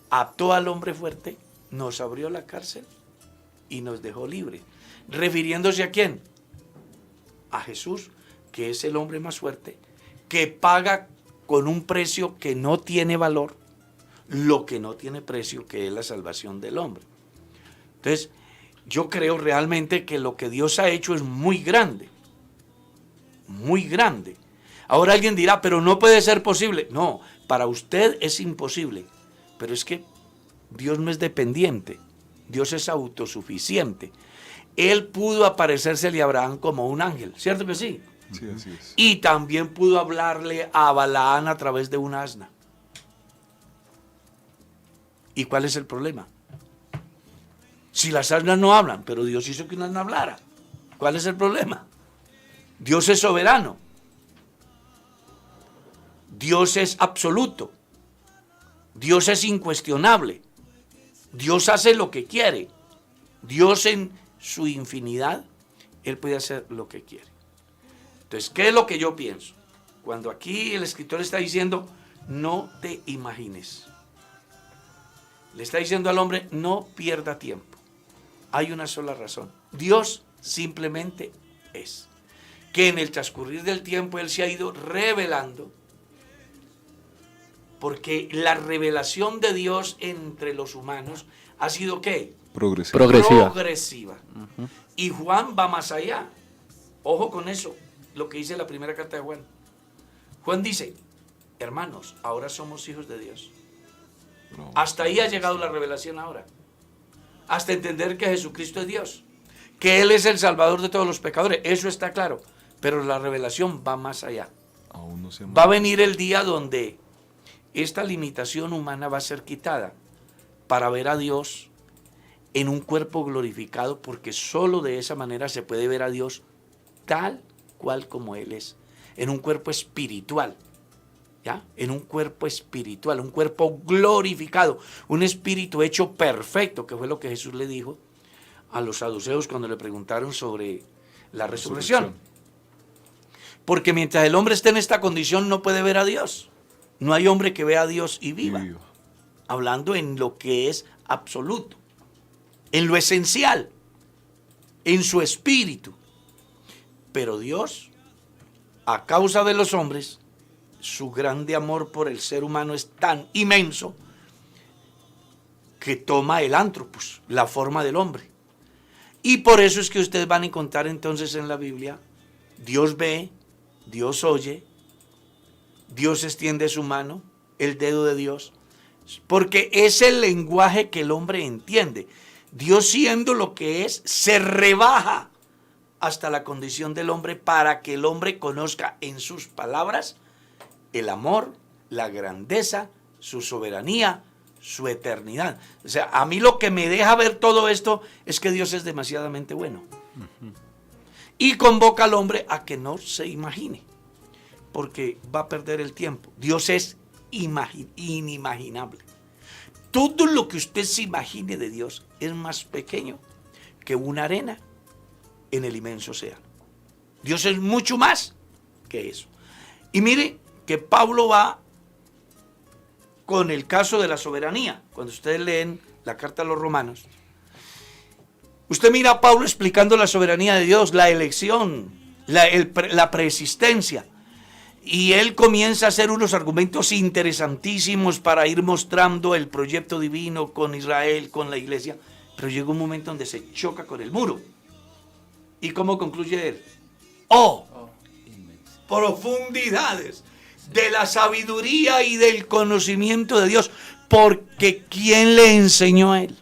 ató al hombre fuerte, nos abrió la cárcel y nos dejó libre. ¿Refiriéndose a quién? A Jesús, que es el hombre más fuerte, que paga con un precio que no tiene valor, lo que no tiene precio, que es la salvación del hombre. Entonces, yo creo realmente que lo que Dios ha hecho es muy grande. Muy grande. Ahora alguien dirá, pero no puede ser posible. No, para usted es imposible. Pero es que Dios no es dependiente. Dios es autosuficiente. Él pudo aparecérsele a Abraham como un ángel, ¿cierto que sí? Sí, así es. Y también pudo hablarle a Balaán a través de un asna. ¿Y cuál es el problema? Si las asnas no hablan, pero Dios hizo que un asna hablara, ¿cuál es el problema? Dios es soberano. Dios es absoluto. Dios es incuestionable. Dios hace lo que quiere. Dios en su infinidad, Él puede hacer lo que quiere. Entonces, ¿qué es lo que yo pienso? Cuando aquí el escritor está diciendo, no te imagines. Le está diciendo al hombre, no pierda tiempo. Hay una sola razón. Dios simplemente es. Que en el transcurrir del tiempo Él se ha ido revelando, porque la revelación de Dios entre los humanos ha sido ¿qué? Progresiva. Uh-huh. Y Juan va más allá. Ojo con eso, lo que dice la primera carta de Juan. Juan dice, hermanos, ahora somos hijos de Dios. Hasta ahí ha llegado la revelación ahora. Hasta entender que Jesucristo es Dios. Que Él es el Salvador de todos los pecadores. Eso está claro. Pero la revelación va más allá. Va a venir el día donde esta limitación humana va a ser quitada para ver a Dios en un cuerpo glorificado, porque solo de esa manera se puede ver a Dios tal cual como Él es, en un cuerpo espiritual, ¿ya? En un cuerpo espiritual, un cuerpo glorificado, un espíritu hecho perfecto, que fue lo que Jesús le dijo a los saduceos cuando le preguntaron sobre la resurrección. Porque mientras el hombre esté en esta condición no puede ver a Dios. No hay hombre que vea a Dios y viva. Hablando en lo que es absoluto, en lo esencial, en su espíritu. Pero Dios, a causa de los hombres, su grande amor por el ser humano es tan inmenso que toma el antropos, la forma del hombre. Y por eso es que ustedes van a encontrar entonces en la Biblia, Dios ve, Dios oye, Dios extiende su mano, el dedo de Dios, porque es el lenguaje que el hombre entiende. Dios, siendo lo que es, se rebaja hasta la condición del hombre para que el hombre conozca en sus palabras el amor, la grandeza, su soberanía, su eternidad. O sea, a mí lo que me deja ver todo esto es que Dios es demasiadamente bueno. Y convoca al hombre a que no se imagine, porque va a perder el tiempo. Dios es inimaginable. Todo lo que usted se imagine de Dios es más pequeño que una arena en el inmenso océano. Dios es mucho más que eso. Y mire que Pablo va con el caso de la soberanía. Cuando ustedes leen la carta a los Romanos, usted mira a Pablo explicando la soberanía de Dios, la elección, la preexistencia. Y él comienza a hacer unos argumentos interesantísimos para ir mostrando el proyecto divino con Israel, con la iglesia. Pero llega un momento donde se choca con el muro. ¿Y cómo concluye él? Profundidades de la sabiduría y del conocimiento de Dios. Porque ¿quién le enseñó a él?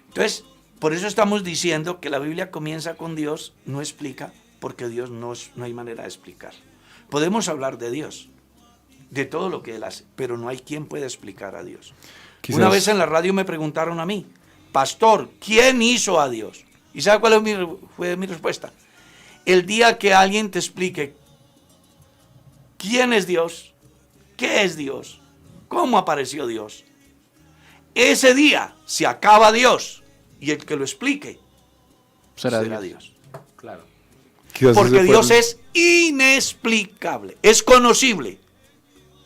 Entonces, por eso estamos diciendo que la Biblia comienza con Dios, no explica, porque Dios no hay manera de explicar. Podemos hablar de Dios. de todo lo que Él hace, pero no hay quien pueda explicar a Dios. Quizás... Una vez en la radio me preguntaron a mí, pastor, ¿quién hizo a Dios? ¿Y sabe cuál fue mi respuesta? El día que alguien te explique quién es Dios, qué es Dios, cómo apareció Dios, ese día se acaba Dios y el que lo explique será Dios. Claro. Porque Dios es inexplicable, es conocible,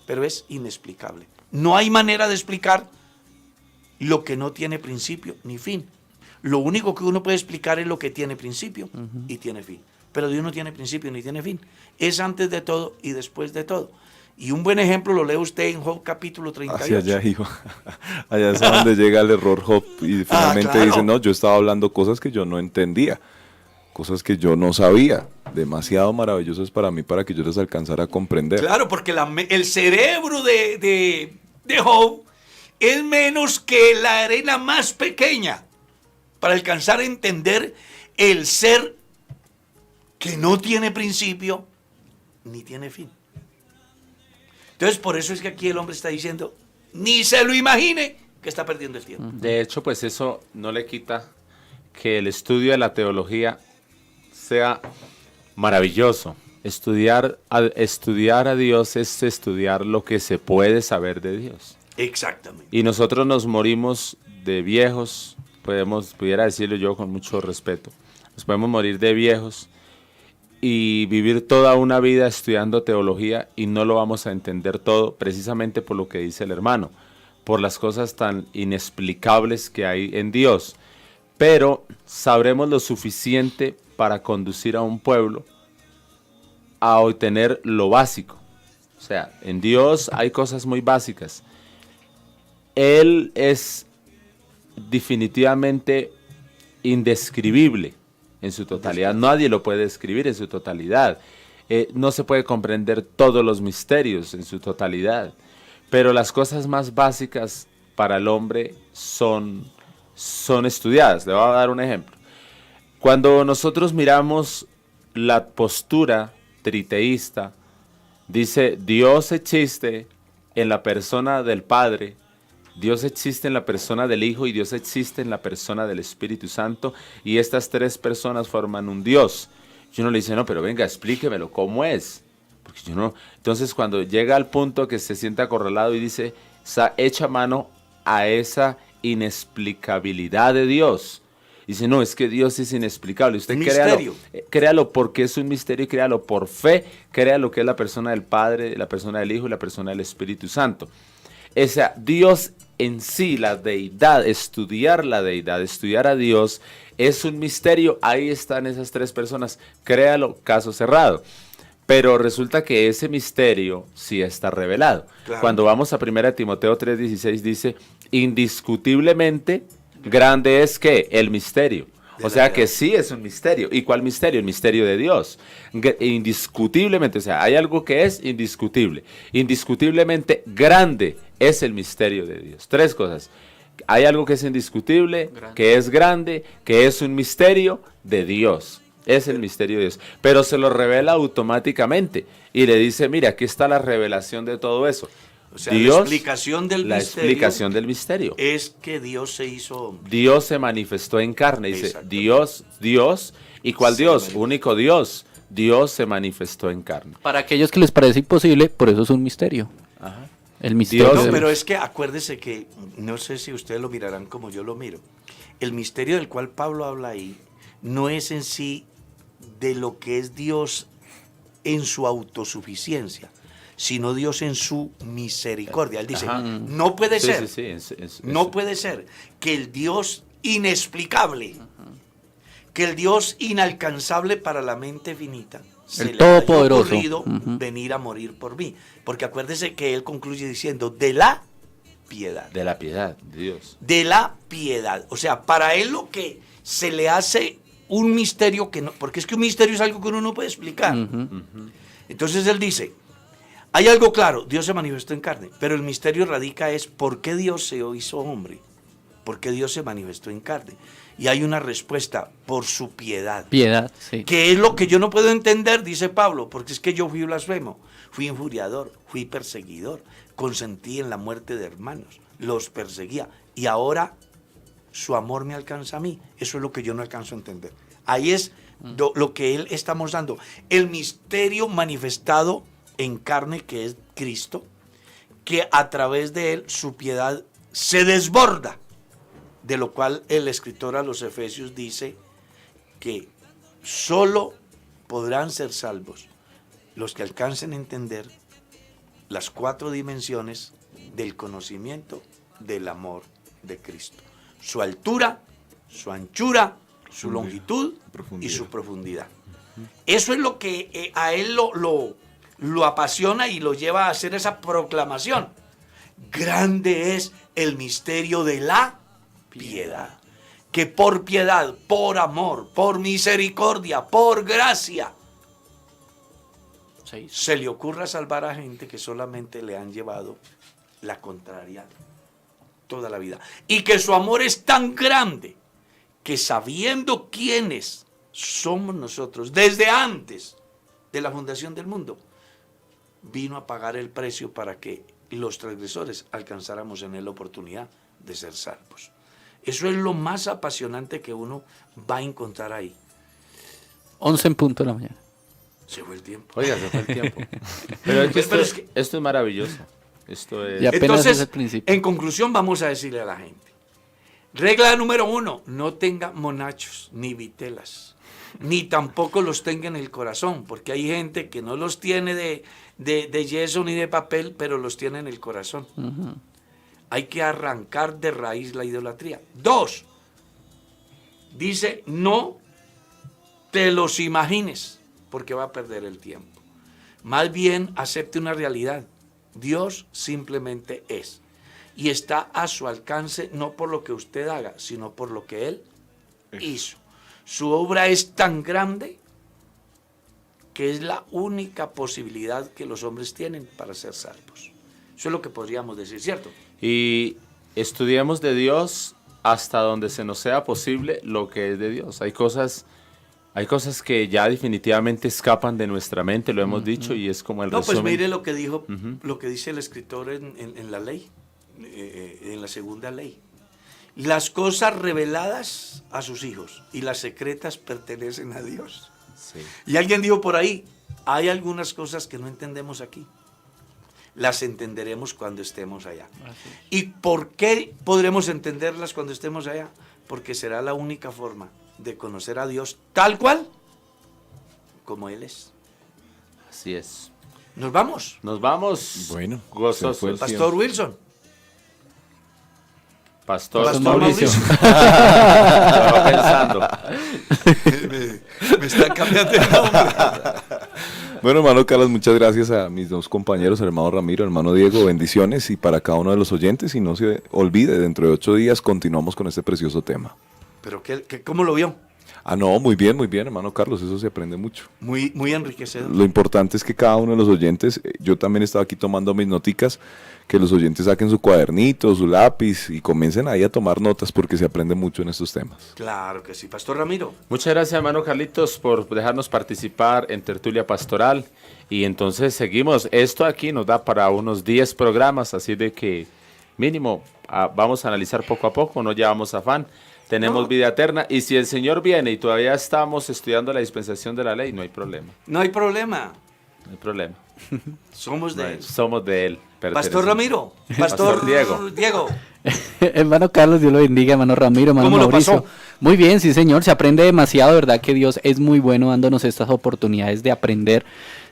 pero es inexplicable. No hay manera de explicar lo que no tiene principio ni fin. Lo único que uno puede explicar es lo que tiene principio y tiene fin. Pero Dios no tiene principio ni tiene fin. Es antes de todo y después de todo. Y un buen ejemplo lo lee usted en Job capítulo 38. Hacia allá iba. Allá es donde llega el error Job y finalmente claro. dice, no, yo estaba hablando cosas que yo no entendía, cosas que yo no sabía, demasiado maravillosas para mí para que yo las alcanzara a comprender. Claro, porque el cerebro de Job es menos que la arena más pequeña para alcanzar a entender el ser que no tiene principio ni tiene fin. Entonces, por eso es que aquí el hombre está diciendo, ni se lo imagine que está perdiendo el tiempo. De hecho, pues eso no le quita que el estudio de la teología sea maravilloso. Estudiar a Dios es estudiar lo que se puede saber de Dios. Exactamente. Y nosotros nos morimos de viejos, pudiera decirlo yo con mucho respeto, nos podemos morir de viejos y vivir toda una vida estudiando teología y no lo vamos a entender todo, precisamente por lo que dice el hermano, por las cosas tan inexplicables que hay en Dios. Pero sabremos lo suficiente para conducir a un pueblo a obtener lo básico. O sea, en Dios hay cosas muy básicas. Él es definitivamente indescribible en su totalidad. Nadie lo puede describir en su totalidad. No se puede comprender todos los misterios en su totalidad. Pero las cosas más básicas para el hombre son estudiadas. Le voy a dar un ejemplo. Cuando nosotros miramos la postura triteísta, dice Dios existe en la persona del Padre, Dios existe en la persona del Hijo y Dios existe en la persona del Espíritu Santo, y estas tres personas forman un Dios. Y uno le dice, no, pero venga, explíquemelo, ¿cómo es? Porque yo no. Entonces, cuando llega al punto que se siente acorralado y dice, echa mano a esa inexplicabilidad de Dios. Dice, no, es que Dios es inexplicable. Usted créalo porque es un misterio y créalo por fe, créalo que es la persona del Padre, la persona del Hijo y la persona del Espíritu Santo. O sea, Dios en sí, la deidad, estudiar a Dios es un misterio. Ahí están esas tres personas, créalo, caso cerrado. Pero resulta que ese misterio sí está revelado. Claro. Cuando vamos a 1 Timoteo 3:16 dice, indiscutiblemente grande es que el misterio. O sea que sí es un misterio. ¿Y cuál misterio? El misterio de Dios. Indiscutiblemente, o sea, hay algo que es indiscutible. Indiscutiblemente grande es el misterio de Dios. Tres cosas. Hay algo que es indiscutible, que es grande, que es un misterio de Dios. Es el misterio de Dios. Pero se lo revela automáticamente. Y le dice, mira, aquí está la revelación de todo eso. O sea, Dios, la explicación del misterio es que Dios se hizo hombre. Dios se manifestó en carne. Dice, Dios, ¿y cuál Dios? Único Dios. Dios se manifestó en carne. Para aquellos que les parece imposible, por eso es un misterio. Ajá. El misterio. No, pero es que acuérdese que, no sé si ustedes lo mirarán como yo lo miro, el misterio del cual Pablo habla ahí no es en sí de lo que es Dios en su autosuficiencia, sino Dios en su misericordia. Él dice, no puede ser, no puede ser que el Dios inexplicable, que el Dios inalcanzable para la mente finita, se le haya ocurrido venir a morir por mí. Porque acuérdese que él concluye diciendo, de la piedad. De la piedad, Dios. De la piedad. O sea, para él lo que se le hace un misterio que no, porque es que un misterio es algo que uno no puede explicar. Entonces él dice, hay algo claro, Dios se manifestó en carne, pero el misterio radica es por qué Dios se hizo hombre. ¿Por qué Dios se manifestó en carne? Y hay una respuesta: por su piedad. Piedad, sí. Que es lo que yo no puedo entender, dice Pablo, porque es que yo fui blasfemo, fui injuriador, fui perseguidor, consentí en la muerte de hermanos, los perseguía, y ahora su amor me alcanza a mí. Eso es lo que yo no alcanzo a entender. Ahí es lo que él está mostrando, el misterio manifestado en carne, que es Cristo, que a través de él su piedad se desborda, de lo cual el escritor a los Efesios dice que solo podrán ser salvos los que alcancen a entender las 4 dimensiones del conocimiento del amor de Cristo: su altura, su anchura, su longitud y su profundidad. Eso es lo que a él lo apasiona y lo lleva a hacer esa proclamación: grande es el misterio de la piedad, que por piedad, por amor, por misericordia, por gracia, se le ocurra salvar a gente que solamente le han llevado la contraria toda la vida, y que su amor es tan grande que, sabiendo quiénes somos nosotros desde antes de la fundación del mundo, vino a pagar el precio para que los transgresores alcanzáramos en él la oportunidad de ser salvos. Eso es lo más apasionante que uno va a encontrar ahí. 11 en punto de la mañana. Se fue el tiempo. Oiga, se fue el tiempo. Pero es que esto es maravilloso. Esto es... Y apenas entonces, es el principio. en conclusión, vamos a decirle a la gente: regla número 1, no tenga monachos ni vitelas, ni tampoco los tenga en el corazón, porque hay gente que no los tiene de yeso ni de papel, pero los tiene en el corazón. Uh-huh. Hay que arrancar de raíz la idolatría. 2, dice: no te los imagines, porque va a perder el tiempo. Más bien, acepte una realidad: Dios simplemente es, y está a su alcance, no por lo que usted haga, sino por lo que Él hizo. Su obra es tan grande que es la única posibilidad que los hombres tienen para ser salvos. Eso es lo que podríamos decir, ¿cierto? Y estudiemos de Dios hasta donde se nos sea posible lo que es de Dios. Hay cosas que ya definitivamente escapan de nuestra mente, lo hemos dicho, y es como el resumen. Pues mire lo que dijo, lo que dice el escritor en la ley, en la segunda ley. Las cosas reveladas a sus hijos y las secretas pertenecen a Dios. Sí. Y alguien dijo por ahí: hay algunas cosas que no entendemos aquí, las entenderemos cuando estemos allá. ¿Y por qué podremos entenderlas cuando estemos allá? Porque será la única forma de conocer a Dios tal cual como Él es. Así es. ¿Nos vamos? Nos vamos. Bueno, gozosos. Pastor Wilson. Pastor Mauricio. Estaba pensando. me está cambiando el nombre. Bueno, hermano Carlos, muchas gracias a mis 2 compañeros, el hermano Ramiro, el hermano Diego, bendiciones, y para cada uno de los oyentes, y no se olvide, dentro de 8 días continuamos con este precioso tema. ¿Pero cómo lo vio? No, muy bien, hermano Carlos, eso se aprende mucho. Muy, muy enriquecedor. Lo importante es que cada uno de los oyentes, yo también estaba aquí tomando mis noticas, que los oyentes saquen su cuadernito, su lápiz y comiencen ahí a tomar notas, porque se aprende mucho en estos temas. Claro que sí. Pastor Ramiro. Muchas gracias, hermano Carlitos, por dejarnos participar en Tertulia Pastoral, y entonces seguimos. Esto aquí nos da para unos 10 programas, así de que mínimo vamos a analizar poco a poco, no llevamos afán. Tenemos vida eterna, y si el Señor viene y todavía estamos estudiando la dispensación de la ley, no hay problema. No hay problema. No hay problema. Somos de Él. Somos de Él. Pastor Ramiro. Pastor Diego. Hermano Carlos, Dios lo bendiga, hermano Ramiro, hermano Mauricio. ¿Cómo lo pasó? Muy bien, sí señor, se aprende demasiado, verdad que Dios es muy bueno dándonos estas oportunidades de aprender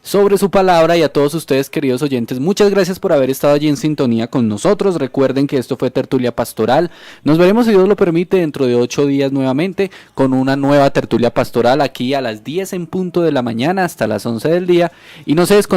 sobre su palabra. Y a todos ustedes, queridos oyentes, muchas gracias por haber estado allí en sintonía con nosotros. Recuerden que esto fue Tertulia Pastoral. Nos veremos, si Dios lo permite, dentro de 8 días nuevamente con una nueva Tertulia Pastoral, aquí a las 10 en punto de la mañana hasta las 11 del día, y no se desconecten